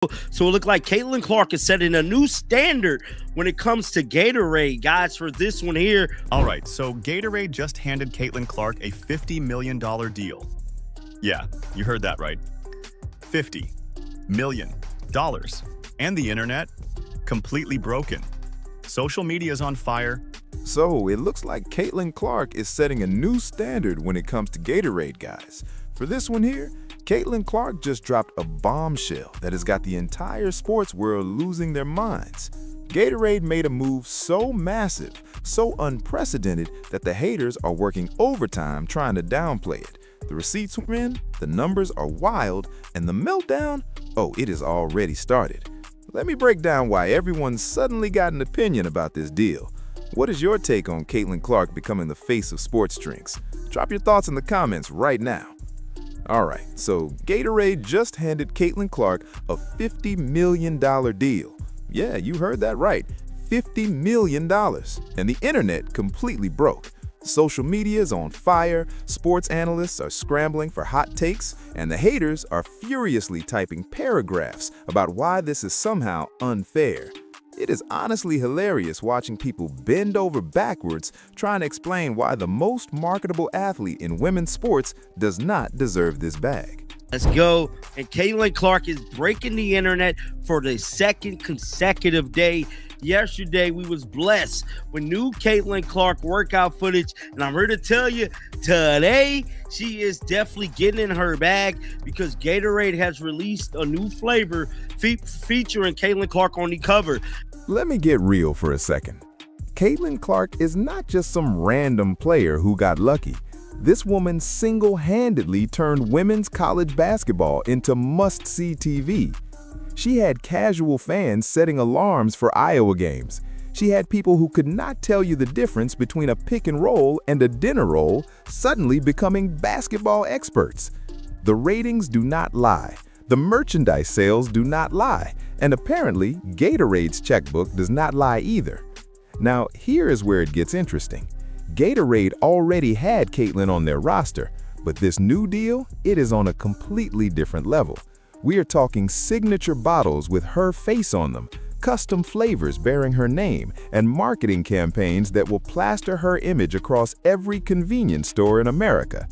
So it looked like Caitlin Clark is setting a new standard when it comes to Gatorade, guys, for this one here. All right, so Gatorade just handed Caitlin Clark a $50 million deal. Yeah, you heard that right. $50 million. And the internet, completely broken. Social media is on fire. So it looks like Caitlin Clark is setting a new standard when it comes to Gatorade, guys. For this one here, Caitlin Clark just dropped a bombshell that has got the entire sports world losing their minds. Gatorade made a move so massive, so unprecedented that the haters are working overtime trying to downplay it. The receipts are in, the numbers are wild, and the meltdown, oh, it has already started. Let me break down why everyone's suddenly got an opinion about this deal. What is your take on Caitlin Clark becoming the face of sports drinks? Drop your thoughts in the comments right now. Alright, so Gatorade just handed Caitlin Clark a $50 million deal. Yeah, you heard that right, $50 million. And the internet completely broke. Social media is on fire, sports analysts are scrambling for hot takes, and the haters are furiously typing paragraphs about why this is somehow unfair. It is honestly hilarious watching people bend over backwards trying to explain why the most marketable athlete in women's sports does not deserve this bag. Let's go. And Caitlin Clark is breaking the internet for the second consecutive day. Yesterday, we was blessed with new Caitlin Clark workout footage. And I'm here to tell you, today, she is definitely getting in her bag because Gatorade has released a new flavor featuring Caitlin Clark on the cover. Let me get real for a second. Caitlin Clark is not just some random player who got lucky. This woman single-handedly turned women's college basketball into must-see TV. She had casual fans setting alarms for Iowa games. She had people who could not tell you the difference between a pick and roll and a dinner roll suddenly becoming basketball experts. The ratings do not lie. The merchandise sales do not lie. And apparently, Gatorade's checkbook does not lie either. Now, here is where it gets interesting. Gatorade already had Caitlin on their roster, but this new deal, it is on a completely different level. We are talking signature bottles with her face on them, custom flavors bearing her name, and marketing campaigns that will plaster her image across every convenience store in America.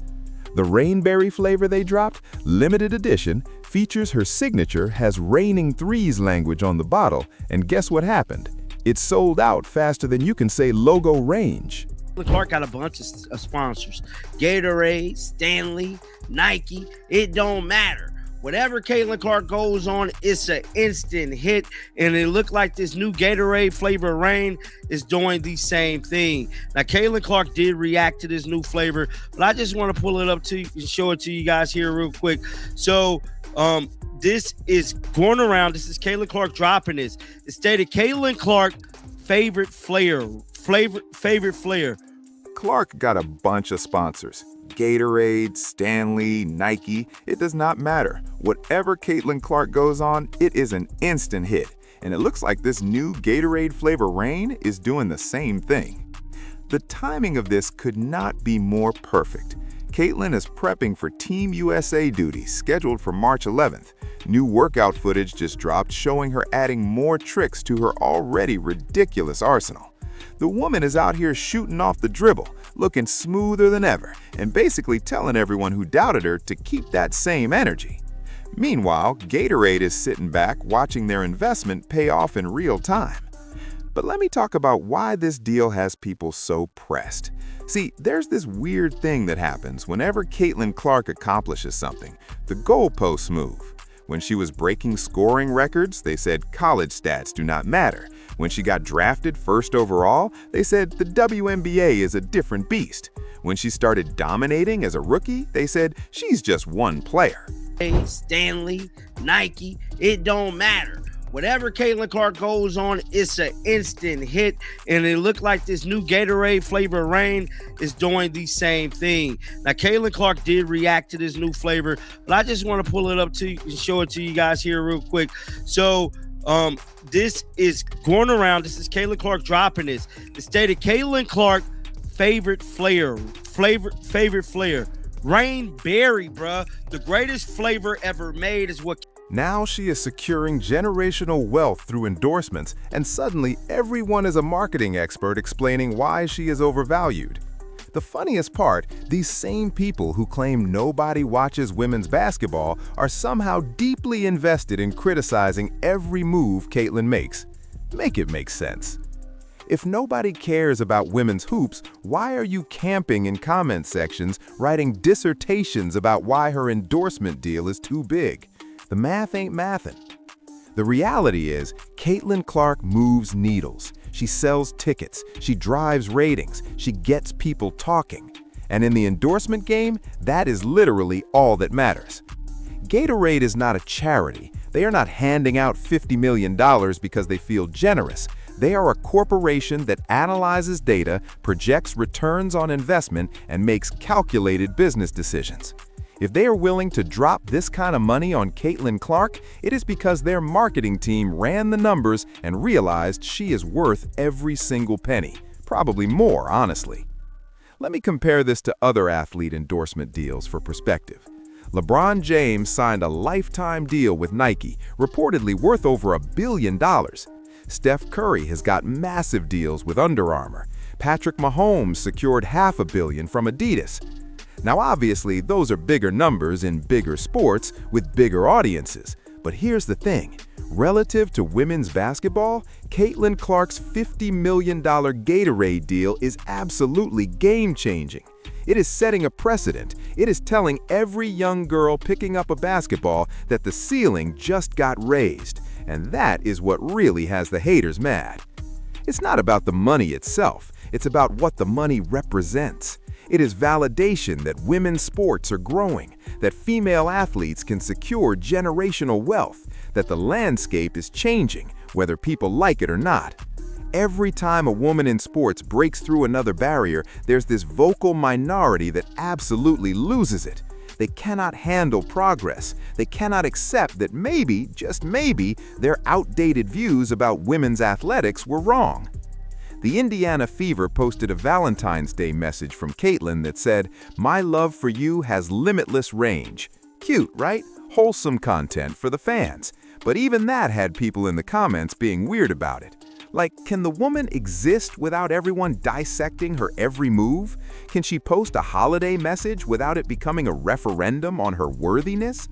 The Rainberry flavor they dropped, limited edition, features her signature, has Raining Threes language on the bottle, and guess what happened? It sold out faster than you can say logo range. Clark got a bunch of sponsors. Gatorade, Stanley, Nike, it don't matter. Whatever Caitlin Clark goes on, it's an instant hit, and it looked like this new Gatorade flavor Rain is doing the same thing. Now, Caitlin Clark did react to this new flavor, but I just want to pull it up to you and show it to you guys here real quick. So, this is going around. This is Caitlin Clark dropping this. It stated Caitlin Clark favorite flavor. Clark got a bunch of sponsors. Gatorade, Stanley, Nike, it does not matter. Whatever Caitlin Clark goes on, it is an instant hit. And it looks like this new Gatorade flavor Rain is doing the same thing. The timing of this could not be more perfect. Caitlin is prepping for Team USA duties scheduled for March 11th. New workout footage just dropped showing her adding more tricks to her already ridiculous arsenal. The woman is out here shooting off the dribble, looking smoother than ever, and basically telling everyone who doubted her to keep that same energy. Meanwhile, Gatorade is sitting back watching their investment pay off in real time. But let me talk about why this deal has people so pressed. See, there's this weird thing that happens whenever Caitlin Clark accomplishes something. The goalposts move. When she was breaking scoring records, they said college stats do not matter. When she got drafted first overall, they said the WNBA is a different beast. When she started dominating as a rookie, they said she's just one player. Stanley, Nike, it don't matter. Whatever Caitlin Clark goes on, it's an instant hit, and it looked like this new Gatorade flavor Rain is doing the same thing. Now, Caitlin Clark did react to this new flavor, but I just want to pull it up to you and show it to you guys here real quick. So, this is going around. This is Caitlin Clark dropping this. It stated Caitlin Clark favorite flavor. Rainberry, bruh. The greatest flavor ever made is what Now she is securing generational wealth through endorsements, and suddenly everyone is a marketing expert explaining why she is overvalued. The funniest part, these same people who claim nobody watches women's basketball are somehow deeply invested in criticizing every move Caitlin makes. Make it make sense. If nobody cares about women's hoops, why are you camping in comment sections writing dissertations about why her endorsement deal is too big? The math ain't mathin'. The reality is, Caitlin Clark moves needles. She sells tickets, she drives ratings, she gets people talking. And in the endorsement game, that is literally all that matters. Gatorade is not a charity. They are not handing out $50 million because they feel generous. They are a corporation that analyzes data, projects returns on investment, and makes calculated business decisions. If they are willing to drop this kind of money on Caitlin Clark, it is because their marketing team ran the numbers and realized she is worth every single penny. Probably more, honestly. Let me compare this to other athlete endorsement deals for perspective. LeBron James signed a lifetime deal with Nike, reportedly worth over $1 billion. Steph Curry has got massive deals with Under Armour. Patrick Mahomes secured $500 million from Adidas. Now obviously, those are bigger numbers in bigger sports with bigger audiences. But here's the thing. Relative to women's basketball, Caitlin Clark's $50 million Gatorade deal is absolutely game-changing. It is setting a precedent. It is telling every young girl picking up a basketball that the ceiling just got raised. And that is what really has the haters mad. It's not about the money itself. It's about what the money represents. It is validation that women's sports are growing, that female athletes can secure generational wealth, that the landscape is changing, whether people like it or not. Every time a woman in sports breaks through another barrier, there's this vocal minority that absolutely loses it. They cannot handle progress. They cannot accept that maybe, just maybe, their outdated views about women's athletics were wrong. The Indiana Fever posted a Valentine's Day message from Caitlin that said, "My love for you has limitless range." Cute, right? Wholesome content for the fans. But even that had people in the comments being weird about it. Like, can the woman exist without everyone dissecting her every move? Can she post a holiday message without it becoming a referendum on her worthiness?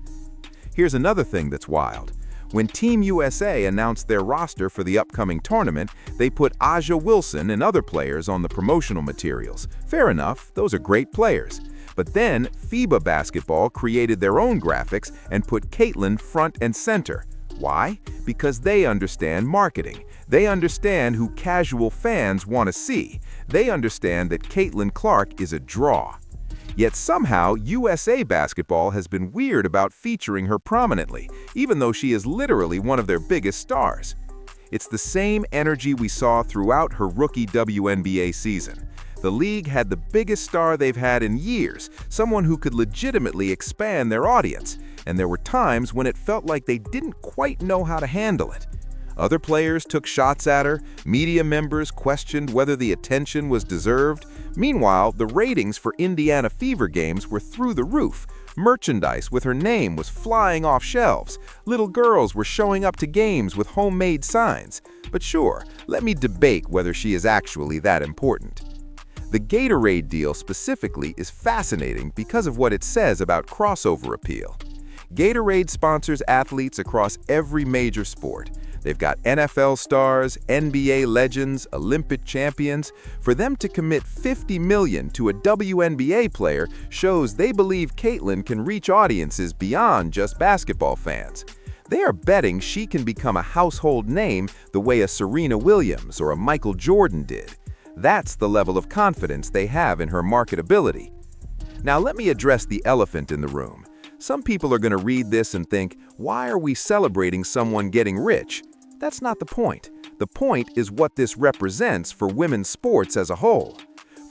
Here's another thing that's wild. When Team USA announced their roster for the upcoming tournament, they put Aja Wilson and other players on the promotional materials. Fair enough, those are great players. But then FIBA Basketball created their own graphics and put Caitlin front and center. Why? Because they understand marketing. They understand who casual fans want to see. They understand that Caitlin Clark is a draw. Yet somehow, USA Basketball has been weird about featuring her prominently, even though she is literally one of their biggest stars. It's the same energy we saw throughout her rookie WNBA season. The league had the biggest star they've had in years, someone who could legitimately expand their audience, and there were times when it felt like they didn't quite know how to handle it. Other players took shots at her, media members questioned whether the attention was deserved. Meanwhile, the ratings for Indiana Fever games were through the roof. Merchandise with her name was flying off shelves. Little girls were showing up to games with homemade signs. But sure, let me debate whether she is actually that important. The Gatorade deal specifically is fascinating because of what it says about crossover appeal. Gatorade sponsors athletes across every major sport. They've got NFL stars, NBA legends, Olympic champions. For them to commit $50 million to a WNBA player shows they believe Caitlin can reach audiences beyond just basketball fans. They are betting she can become a household name the way a Serena Williams or a Michael Jordan did. That's the level of confidence they have in her marketability. Now let me address the elephant in the room. Some people are going to read this and think, why are we celebrating someone getting rich? That's not the point. The point is what this represents for women's sports as a whole.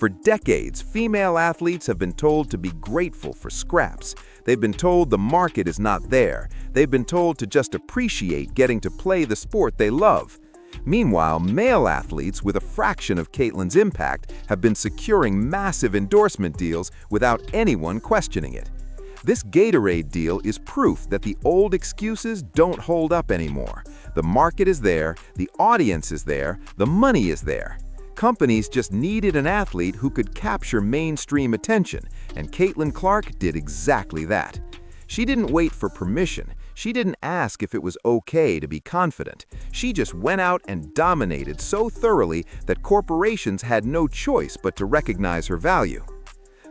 For decades, female athletes have been told to be grateful for scraps. They've been told the market is not there. They've been told to just appreciate getting to play the sport they love. Meanwhile, male athletes with a fraction of Caitlin's impact have been securing massive endorsement deals without anyone questioning it. This Gatorade deal is proof that the old excuses don't hold up anymore. The market is there, the audience is there, the money is there. Companies just needed an athlete who could capture mainstream attention, and Caitlin Clark did exactly that. She didn't wait for permission. She didn't ask if it was okay to be confident. She just went out and dominated so thoroughly that corporations had no choice but to recognize her value.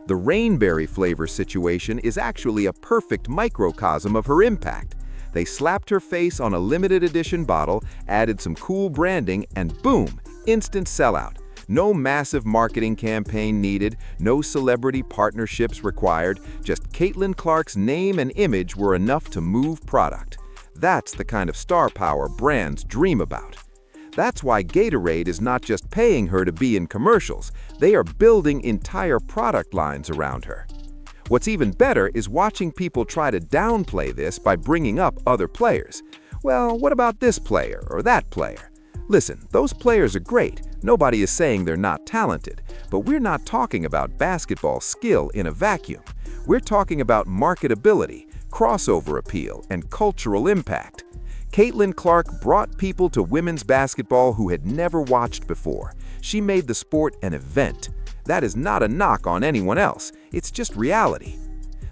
The rainberry flavor situation is actually a perfect microcosm of her impact. They slapped her face on a limited edition bottle, added some cool branding, and boom, instant sellout. No massive marketing campaign needed, no celebrity partnerships required, just Caitlin Clark's name and image were enough to move product. That's the kind of star power brands dream about. That's why Gatorade is not just paying her to be in commercials, they are building entire product lines around her. What's even better is watching people try to downplay this by bringing up other players. Well, what about this player or that player? Listen, those players are great. Nobody is saying they're not talented, but we're not talking about basketball skill in a vacuum. We're talking about marketability, crossover appeal, and cultural impact. Caitlin Clark brought people to women's basketball who had never watched before. She made the sport an event. That is not a knock on anyone else, it's just reality.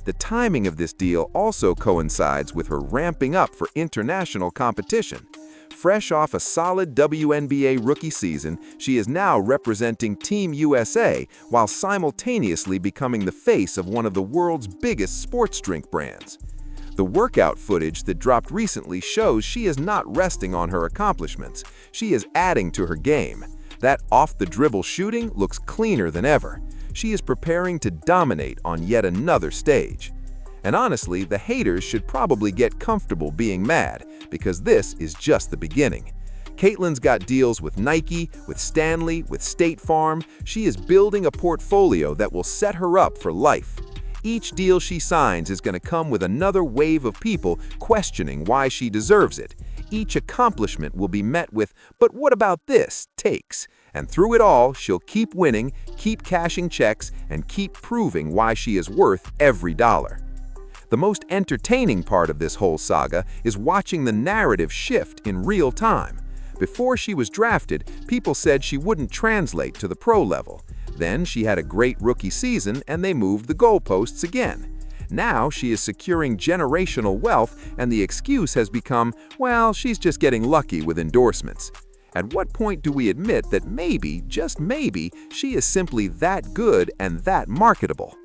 The timing of this deal also coincides with her ramping up for international competition. Fresh off a solid WNBA rookie season, she is now representing Team USA while simultaneously becoming the face of one of the world's biggest sports drink brands. The workout footage that dropped recently shows she is not resting on her accomplishments. She is adding to her game. That off-the-dribble shooting looks cleaner than ever. She is preparing to dominate on yet another stage. And honestly, the haters should probably get comfortable being mad, because this is just the beginning. Caitlin's got deals with Nike, with Stanley, with State Farm. She is building a portfolio that will set her up for life. Each deal she signs is going to come with another wave of people questioning why she deserves it. Each accomplishment will be met with, "But what about this?" takes. And through it all, she'll keep winning, keep cashing checks, and keep proving why she is worth every dollar. The most entertaining part of this whole saga is watching the narrative shift in real time. Before she was drafted, people said she wouldn't translate to the pro level. Then she had a great rookie season and they moved the goalposts again. Now she is securing generational wealth and the excuse has become, well, she's just getting lucky with endorsements. At what point do we admit that maybe, just maybe, she is simply that good and that marketable?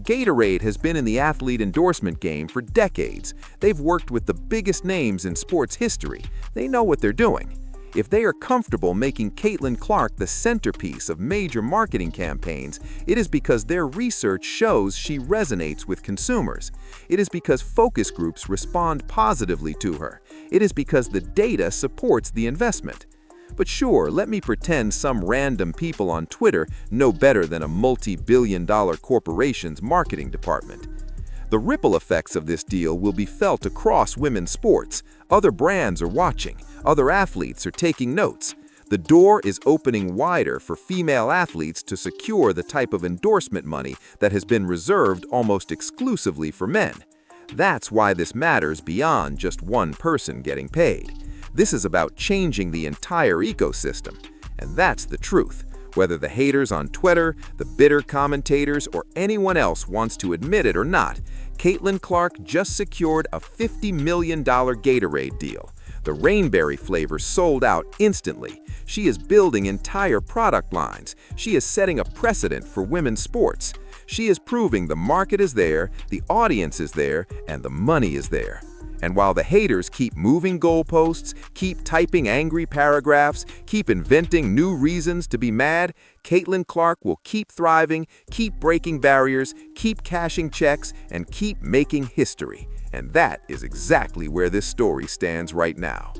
Gatorade has been in the athlete endorsement game for decades. They've worked with the biggest names in sports history. They know what they're doing. If they are comfortable making Caitlin Clark the centerpiece of major marketing campaigns, it is because their research shows she resonates with consumers. It is because focus groups respond positively to her. It is because the data supports the investment. But sure, let me pretend some random people on Twitter know better than a multi-billion-dollar corporation's marketing department. The ripple effects of this deal will be felt across women's sports. Other brands are watching. Other athletes are taking notes. The door is opening wider for female athletes to secure the type of endorsement money that has been reserved almost exclusively for men. That's why this matters beyond just one person getting paid. This is about changing the entire ecosystem. And that's the truth. Whether the haters on Twitter, the bitter commentators, or anyone else wants to admit it or not, Caitlin Clark just secured a $50 million Gatorade deal. The rainberry flavor sold out instantly. She is building entire product lines. She is setting a precedent for women's sports. She is proving the market is there, the audience is there, and the money is there. And while the haters keep moving goalposts, keep typing angry paragraphs, keep inventing new reasons to be mad, Caitlin Clark will keep thriving, keep breaking barriers, keep cashing checks, and keep making history. And that is exactly where this story stands right now.